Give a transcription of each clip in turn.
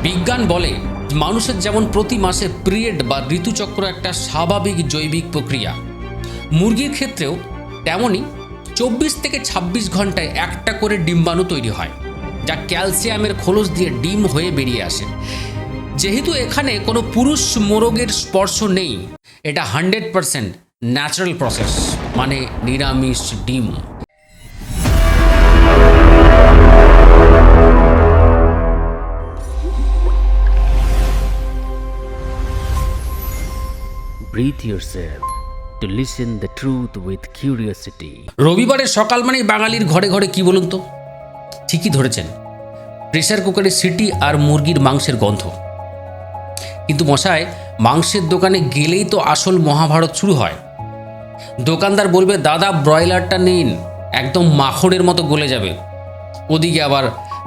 বিজ্ঞান বলে মানুষের যেমন প্রতি মাসে পিরিয়ড বা ঋতুচক্র একটা স্বাভাবিক জৈবিক প্রক্রিয়া, মুরগির ক্ষেত্রেও তেমনই 24 থেকে 26 ঘন্টায় একটা করে ডিম্বাণু তৈরি হয়, যা ক্যালসিয়ামের খোলস দিয়ে ডিম হয়ে বেরিয়ে আসে। যেহেতু এখানে কোনো পুরুষ মোরগের স্পর্শ নেই, এটা 100% ন্যাচারাল প্রসেস, মানে নিরামিষ ডিম। Breathe yourself to listen the truth with curiosity. রবিবারের সকাল মানেই বাঙালির ঘরে ঘরে কি বলুন তো? ঠিকই ধরেছেন, প্রেসার কুকারের সিটি আর মুরগির মাংসের গন্ধ। কিন্তু মশাই, মাংসের দোকানে গেলেই তো আসল মহাভারত শুরু হয়। দোকানদার বলবে, দাদা ব্রয়লারটা নিন, একদম মাখনের মতো গলে যাবে। ওদিকে আবার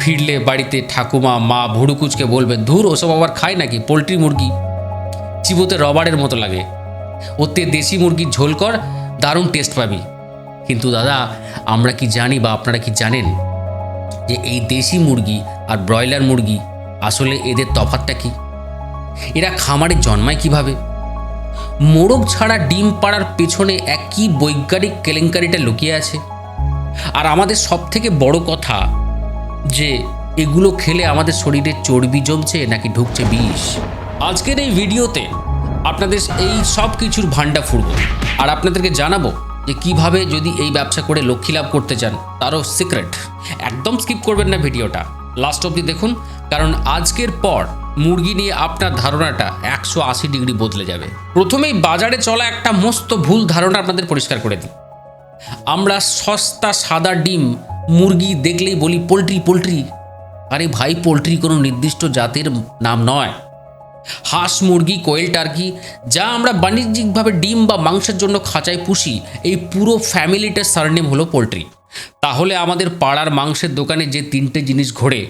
ফিরলে বাড়িতে ঠাকুমা মা ভুড়ুকুচকে বলবে, ধুর ওসব আবার খায় নাকি, পোলট্রি মুরগি চিবোতে রবারের মতো লাগে, ওতে দেশি মুরগির ঝোল কর, দারুণ টেস্ট পাবি। কিন্তু দাদা, আমরা কি জানি বা আপনারা কি জানেন যে এই দেশি মুরগি আর ব্রয়লার মুরগি আসলে এদের তফাৎটা কি? এরা খামারে জন্মায় কিভাবে? মোরগ ছাড়া ডিম পাড়ার পেছনে একই বৈজ্ঞানিক কেলেঙ্কারিটা লুকিয়ে আছে। আর আমাদের সব থেকে বড় কথা যে এগুলো খেলে আমাদের শরীরে চর্বি জমছে নাকি ঢুকছে বিষ। আজকের এই ভিডিওতে আপনাদের এই সব কিছুর ভান্ডা ফুরব, আর আপনাদেরকে জানাবো যে কিভাবে যদি এই ব্যবসা করে লক্ষ্মী লাভ করতে চান তারও সিক্রেট। একদম স্কিপ করবেন না ভিডিওটা, লাস্ট অবধি দেখুন, কারণ আজকের পর মুরগি নিয়ে আপনার ধারণাটা 180 ডিগ্রি বদলে যাবে। প্রথমেই বাজারে চলা একটা মস্ত ভুল ধারণা আপনাদের পরিষ্কার করে দিই। আমরা সস্তা সাদা ডিম মুরগি দেখলেই বলি পোলট্রি পোলট্রি। আরে ভাই, পোলট্রি কোনো নির্দিষ্ট জাতের নাম নয়। হাঁস, মুরগি, কোয়েল, টার্কি যা আমরা বাণিজ্যিকভাবে ডিম বা মাংসের জন্য খাঁচায় পুষি, এই পুরো ফ্যামিলিটার সারনেম হলো পোলট্রি। তাহলে আমাদের পাড়ার মাংসের দোকানে যে তিনটে জিনিস ঘোরে,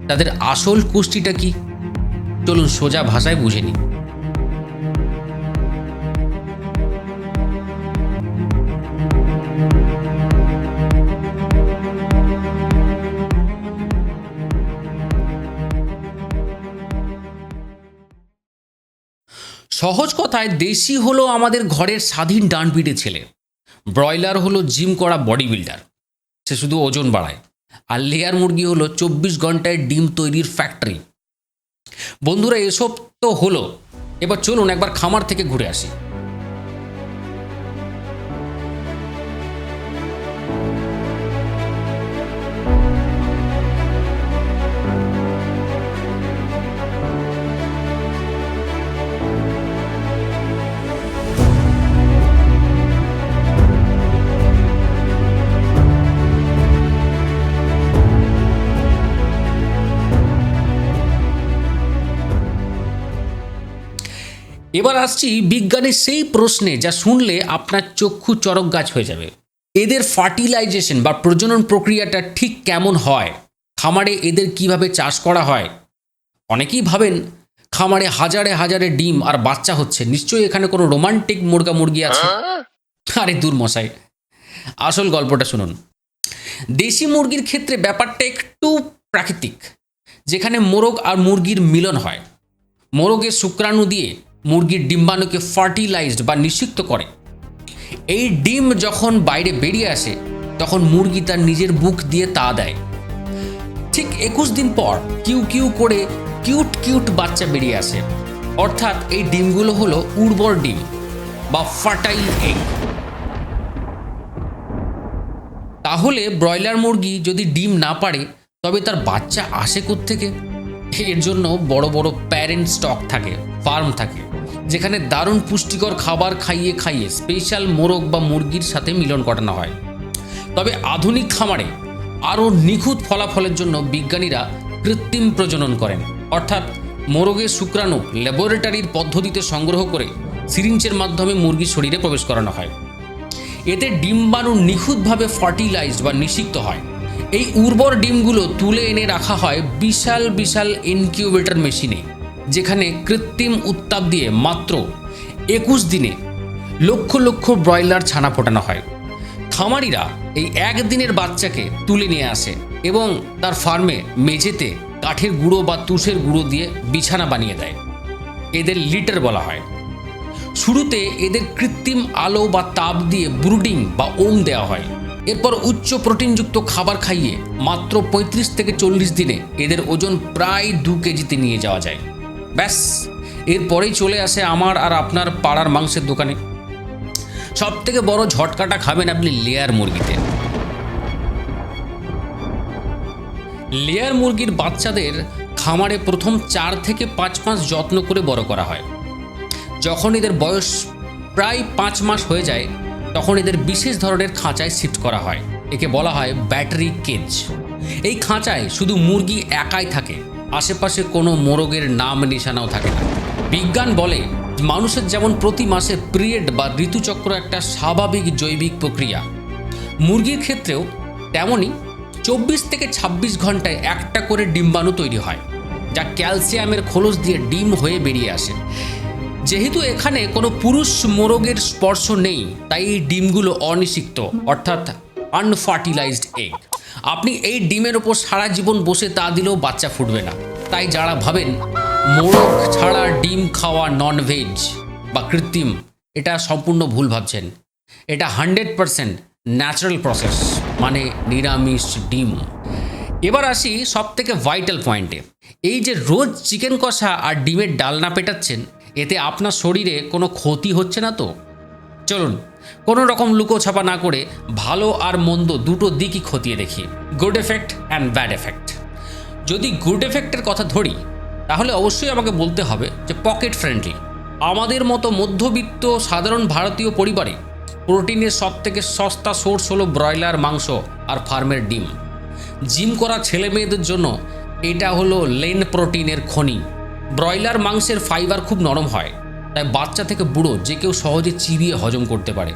তাদের আসল কুষ্টিটা কি? চলুন সোজা ভাষায় বুঝে নিই। সহজ কথায়, দেশি হলো আমাদের ঘরের স্বাধীন ডানপিটে ছেলে, ব্রয়লার হলো জিম করা বডি বিল্ডার, সে শুধু ওজন বাড়ায়, আর লেয়ার মুরগি হলো 24 ঘন্টায় ডিম তৈরির ফ্যাক্টরি। বন্ধুরা, এসব তো হলো, এবার চলুন একবার খামার থেকে ঘুরে আসি। এবার আসছি বিজ্ঞানের সেই প্রশ্নে যা শুনলে আপনার চক্ষু চরক গাছ হয়ে যাবে। এদের ফার্টিলাইজেশন বা প্রজনন প্রক্রিয়াটা ঠিক কেমন হয়? খামারে এদের কিভাবে চাষ করা হয়? অনেকেই ভাবেন খামারে হাজারে হাজারে ডিম আর বাচ্চা হচ্ছে, নিশ্চয়ই এখানে কোনো রোমান্টিক মুরগি আছে। আরে দূর মশাই, আসল গল্পটা শুনুন। দেশি মুরগির ক্ষেত্রে ব্যাপারটা একটু প্রাকৃতিক, যেখানে মোরগ আর মুরগির মিলন হয়। মোরগের শুক্রাণু দিয়ে মুরগির ডিম্বাণুকে ফার্টিলাইজড বা নিষিক্ত করে। এই ডিম যখন বাইরে বেরিয়ে আসে, তখন মুরগি তার নিজের বুক দিয়ে তা দেয়। ঠিক 21 দিন পর কিউ কিউ করে কিউট কিউট বাচ্চা বেরিয়ে আসে। অর্থাৎ এই ডিমগুলো হলো উর্বর ডিম বা ফার্টাইল এগ। তাহলে ব্রয়লার মুরগি যদি ডিম না পারে, তবে তার বাচ্চা আসে কোত্থেকে? এর জন্য বড় বড় প্যারেন্ট স্টক থাকে, ফার্ম থাকে, যেখানে দারুণ পুষ্টিকর খাবার খাইয়ে খাইয়ে স্পেশাল মোরগ বা মুরগির সাথে মিলন ঘটানো হয়। তবে আধুনিক খামারে আরও নিখুঁত ফলাফলের জন্য বিজ্ঞানীরা কৃত্রিম প্রজনন করেন। অর্থাৎ মোরগের শুক্রাণু ল্যাবরেটরির পদ্ধতিতে সংগ্রহ করে সিরিঞ্জের মাধ্যমে মুরগির শরীরে প্রবেশ করানো হয়। এতে ডিম্বাণু নিখুঁতভাবে ফার্টিলাইজড বা নিষিক্ত হয়। এই উর্বর ডিমগুলো তুলে এনে রাখা হয় বিশাল বিশাল ইনকিউবেটর মেশিনে, যেখানে কৃত্রিম উত্তাপ দিয়ে মাত্র 21 দিনে লক্ষ লক্ষ ব্রয়লার ছানা ফোটানো হয়। খামারিরা এই একদিনের বাচ্চাকে তুলে নিয়ে আসে এবং তার ফার্মে মেঝেতে কাঠের গুঁড়ো বা তুষের গুঁড়ো দিয়ে বিছানা বানিয়ে দেয়। এদের লিটার বলা হয়। শুরুতে এদের কৃত্রিম আলো বা তাপ দিয়ে ব্রুডিং বা ওম দেওয়া হয়। এরপর উচ্চ প্রোটিনযুক্ত খাবার খাইয়ে মাত্র 35 থেকে 40 দিনে এদের ওজন প্রায় 2 কেজিতে নিয়ে যাওয়া যায়। ব্যাস, এরপরেই চলে আসে আমার আর আপনার পাড়ার মাংসের দোকানে। সব থেকে বড় ঝটকাটা খাবেন আপনি লেয়ার মুরগিতে। লেয়ার মুরগির বাচ্চাদের খামারে প্রথম 4 থেকে 5 মাস যত্ন করে বড় করা হয়। যখন এদের বয়স প্রায় 5 মাস হয়ে যায় তখন এদের বিশেষ ধরনের খাঁচায় শিফট করা হয়। একে বলা হয় ব্যাটারি কেজ। এই খাঁচায় শুধু মুরগি একাই থাকে, আশেপাশে কোনো মোরগের নাম নিশানাও থাকে না। বিজ্ঞান বলে মানুষের যেমন প্রতি মাসে পিরিয়ড বা ঋতুচক্র একটা স্বাভাবিক জৈবিক প্রক্রিয়া, মুরগির ক্ষেত্রেও তেমনই 24 থেকে 26 ঘন্টায় একটা করে ডিম্বাণু তৈরি হয়, যা ক্যালসিয়ামের খোলস দিয়ে ডিম হয়ে বেরিয়ে আসে। যেহেতু এখানে কোনো পুরুষ মোরগের স্পর্শ নেই, তাই এই ডিমগুলো অনিষিক্ত, অর্থাৎ আনফার্টিলাইজড এগ। আপনি এই ডিমের ওপর সারা জীবন বসে তা দিলেও বাচ্চা ফুটবে না। তাই যারা ভাবেন মোরগ ছাড়া ডিম খাওয়া ননভেজ বা কৃত্রিম, এটা সম্পূর্ণ ভুল ভাবছেন। এটা 100% ন্যাচারাল প্রসেস, মানে নিরামিষ ডিম। এবার আসি সব থেকে ভাইটাল পয়েন্টে। এই যে রোজ চিকেন কষা আর ডিমের ডালনা পেটাচ্ছেন, এতে আপনার শরীরে কোনো ক্ষতি হচ্ছে না তো? চলুন কোনো রকম লুকোছাপা না করে ভালো আর মন্দ দুটো দিকই খতিয়ে দেখি, good effect and bad effect. যদি গুড এফেক্টের কথা ধরি তাহলে অবশ্যই আমাকে বলতে হবে যে পকেট ফ্রেন্ডলি। আমাদের মতো মধ্যবিত্ত সাধারণ ভারতীয় পরিবারে প্রোটিনের সব থেকে সস্তা সোর্স হলো ব্রয়লার মাংস আর ফার্মের ডিম। জিম করা ছেলে মেয়েদের জন্য এটা হলো লেন প্রোটিনের খনি। ব্রয়লার মাংসের ফাইবার খুব নরম হয়, তাই বাচ্চা থেকে বুড়ো যে কেউ সহজে চিবিয়ে হজম করতে পারে।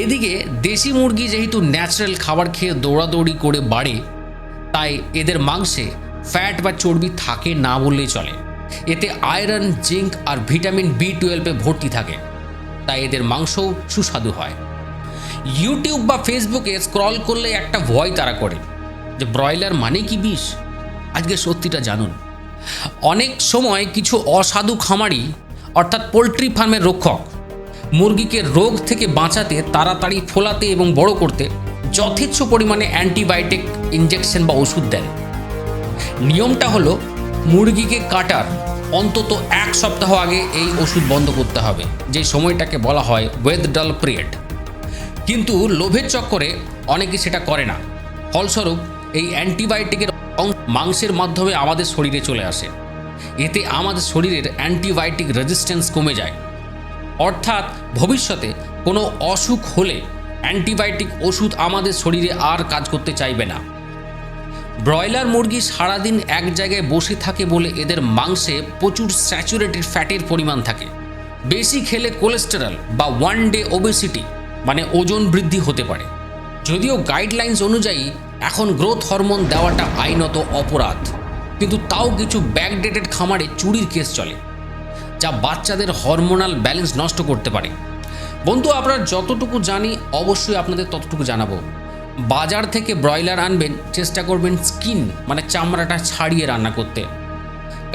এদিকে দেশি মুরগি যেহেতু ন্যাচারাল খাবার খেয়ে দৌড়াদৌড়ি করে বাড়ে, তাই এদের মাংসে ফ্যাট বা চর্বি থাকে না বললেই চলে। এতে আয়রন, জিঙ্ক আর ভিটামিন B12 ভর্তি থাকে, তাই এদের মাংসও সুস্বাদু হয়। ইউটিউব বা ফেসবুকে স্ক্রল করলে একটা ভয় তারা করে যে ব্রয়লার মানে কি বিষ। আজকে সত্যিটা জানুন। অনেক সময় কিছু অসাধু খামারি অর্থাৎ পোলট্রি ফার্মের রক্ষক মুরগিকে রোগ থেকে বাঁচাতে, তাড়াতাড়ি ফোলাতে এবং বড় করতে যথেচ্ছ পরিমাণে অ্যান্টিবায়োটিক ইঞ্জেকশন বা ওষুধ দেন। নিয়মটা হলো মুরগিকে কাটার অন্তত 1 সপ্তাহ আগে এই ওষুধ বন্ধ করতে হবে, যে সময়টাকে বলা হয় ওয়েথড্রল পিরিয়ড। কিন্তু লোভের চক্করে অনেকে সেটা করে না। ফলস্বরূপ এই অ্যান্টিবায়োটিকের মাংসের মাধ্যমে আমাদের শরীরে চলে আসে। এতে আমাদের শরীরের অ্যান্টিবায়োটিক রেজিস্ট্যান্স কমে যায়, অর্থাৎ ভবিষ্যতে কোনো অসুখ হলে অ্যান্টিবায়োটিক ওষুধ আমাদের শরীরে আর কাজ করতে চাইবে না। ব্রয়লার মুরগি সারাদিন এক জায়গায় বসে থাকে বলে এদের মাংসে প্রচুর স্যাচুরেটেড ফ্যাটের পরিমাণ থাকে। বেশি খেলে কোলেস্টেরল বা 1 ডে ওবেসিটি মানে ওজন বৃদ্ধি হতে পারে। যদিও গাইডলাইন্স অনুযায়ী এখন গ্রোথ হরমোন দেওয়াটা আইনত অপরাধ, কিন্তু তাও কিছু ব্যাকডেটেড খামারে চুরির কেস চলে, যা বাচ্চাদের হরমোনাল ব্যালেন্স নষ্ট করতে পারে। বন্ধু, আপনারা যতটুকু জানি অবশ্যই আপনাদের ততটুকু জানাবো। বাজার থেকে ব্রয়লার আনবেন, চেষ্টা করবেন স্কিন মানে চামড়াটা ছাড়িয়ে রান্না করতে,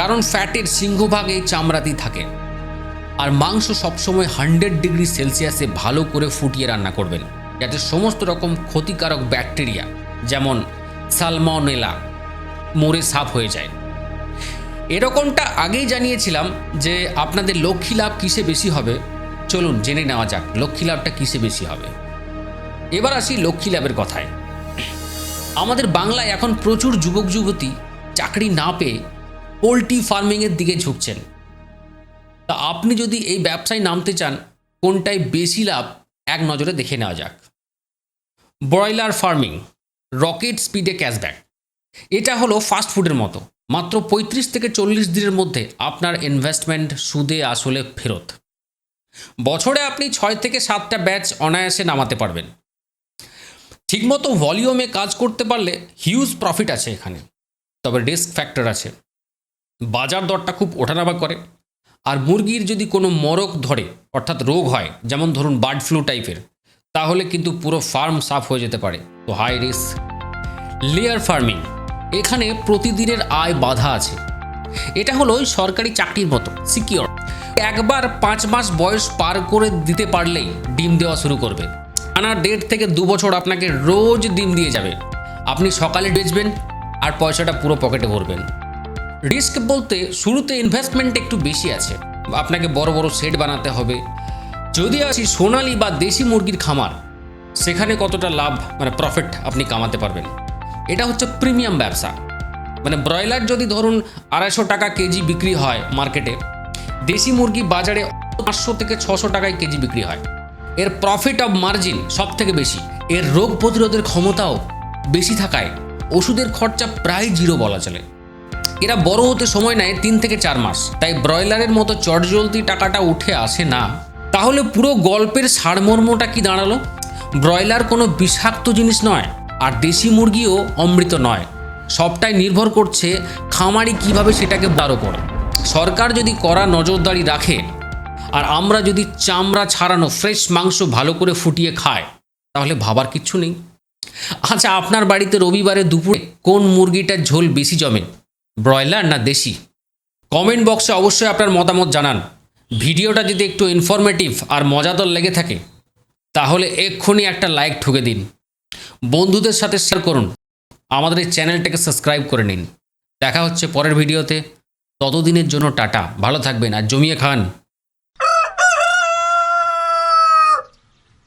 কারণ ফ্যাটের সিংহভাগ এই চামড়াতেই থাকে। আর মাংস সবসময় 100 ডিগ্রি সেলসিয়াসে ভালো করে ফুটিয়ে রান্না করবেন, যাতে সমস্ত রকম ক্ষতিকারক ব্যাকটেরিয়া যেমন সালমনেলা মরে সাফ হয়ে যায়। এরকমটা আগেই জানিয়েছিলাম যে আপনাদের লক্ষ্মী লাভ কিসে বেশি হবে। চলুন জেনে নেওয়া যাক লক্ষ্মী লাভটা কিসে বেশি হবে। এবার আসি লক্ষ্মী লাভের কথায়। আমাদের বাংলায় এখন প্রচুর যুবক যুবতী চাকরি না পেয়ে পোলট্রি ফার্মিংয়ের দিকে ঝুঁকছেন। তা আপনি যদি এই ব্যবসায় নামতে চান, কোনটায় বেশি লাভ এক নজরে দেখে নেওয়া যাক। ব্রয়লার ফার্মিং, রকেট স্পিডে ক্যাশব্যাক। এটা হলো ফাস্ট ফুডের মতো, মাত্র 35 থেকে 40 দিনের মধ্যে আপনার ইনভেস্টমেন্ট সুদে আসলে ফেরত। বছরে আপনি 6 থেকে 7টা ব্যাচ অনায়াসে নামাতে পারবেন। ঠিকমতো ভলিউমে কাজ করতে পারলে হিউজ প্রফিট আছে এখানে, তবে রিস্ক ফ্যাক্টর আছে। বাজার দরটা খুব ওঠানামা করে, আর মুরগির যদি কোনো মরক ধরে অর্থাৎ রোগ হয়, যেমন ধরুন বার্ড ফ্লু টাইপের, তাহলে কিন্তু পুরো ফার্ম সাফ হয়ে যেতে পারে। তো হাই রিস্ক। লেয়ার ফার্মিং, এখানে প্রতিদিনের আয় বাধা আছে। এটা হলো ওই সরকারি চাকরির মতো সিকিওর। একবার 5 মাস বয়স পার করে দিতে পারলেই ডিম দেওয়া শুরু করবে। আনা 1.5 থেকে 2 বছর আপনাকে রোজ ডিম দিয়ে যাবে। আপনি সকালে বেচবেন আর পয়সাটা পুরো পকেটে ভরবেন। রিস্ক বলতে শুরুতে ইনভেস্টমেন্ট একটু বেশি আছে, আপনাকে বড় বড় সেট বানাতে হবে। যদি আসি সোনালি বা দেশি মুরগির খামার, সেখানে কতটা লাভ প্রফিট আপনি কামাতে পারবেন। এটা হচ্ছে প্রিমিয়াম ব্যবসা। ব্রয়লার যদি ধরুন 250 টাকা কেজি বিক্রি হয় মার্কেটে, দেশি মুরগি বাজারে 500 থেকে 600 টাকায় কেজি বিক্রি হয়। এর প্রফিট অফ মার্জিন সব থেকে বেশি। এর রোগ প্রতিরোধের ক্ষমতাও বেশি থাকায় ওষুধের খরচা প্রায় 0 বলা চলে। এরা বড় হতে সময় নেয় 3 থেকে 4 মাস, তাই ব্রয়লারের মতো চটজলদি টাকাটা উঠে আসে না। তাহলে পুরো গল্পের সারমর্মটা কি দাঁড়ালো? ব্রয়লার কোনো বিষাক্ত জিনিস নয়, আর দেশি মুরগিও অমৃত নয়। সবটাই নির্ভর করছে খামারি কিভাবে সেটাকে বড় করে। সরকার যদি কড়া নজরদারি রাখে আর আমরা যদি চামড়া ছাড়ানো ফ্রেশ মাংস ভালো করে ফুটিয়ে খায়, তাহলে ভাবার কিচ্ছু নেই। আচ্ছা, আপনার বাড়িতে রবিবারে দুপুরে কোন মুরগিটার ঝোল বেশি জমে, ব্রয়লার না দেশি? কমেন্ট বক্সে অবশ্যই আপনার মতামত জানান। ভিডিওটা যদি একটু ইনফরমেটিভ আর মজাদার লেগে থাকে, তাহলে এক্ষুনি একটা লাইক ঠুকে দিন। বন্ধুদের সাথে শেয়ার করুন। আমাদের এই চ্যানেলটাকে সাবস্ক্রাইব করে নিন। দেখা হচ্ছে পরের ভিডিওতে। ততদিনের জন্য টাটা, ভালো থাকবেন আর জমিয়ে খান।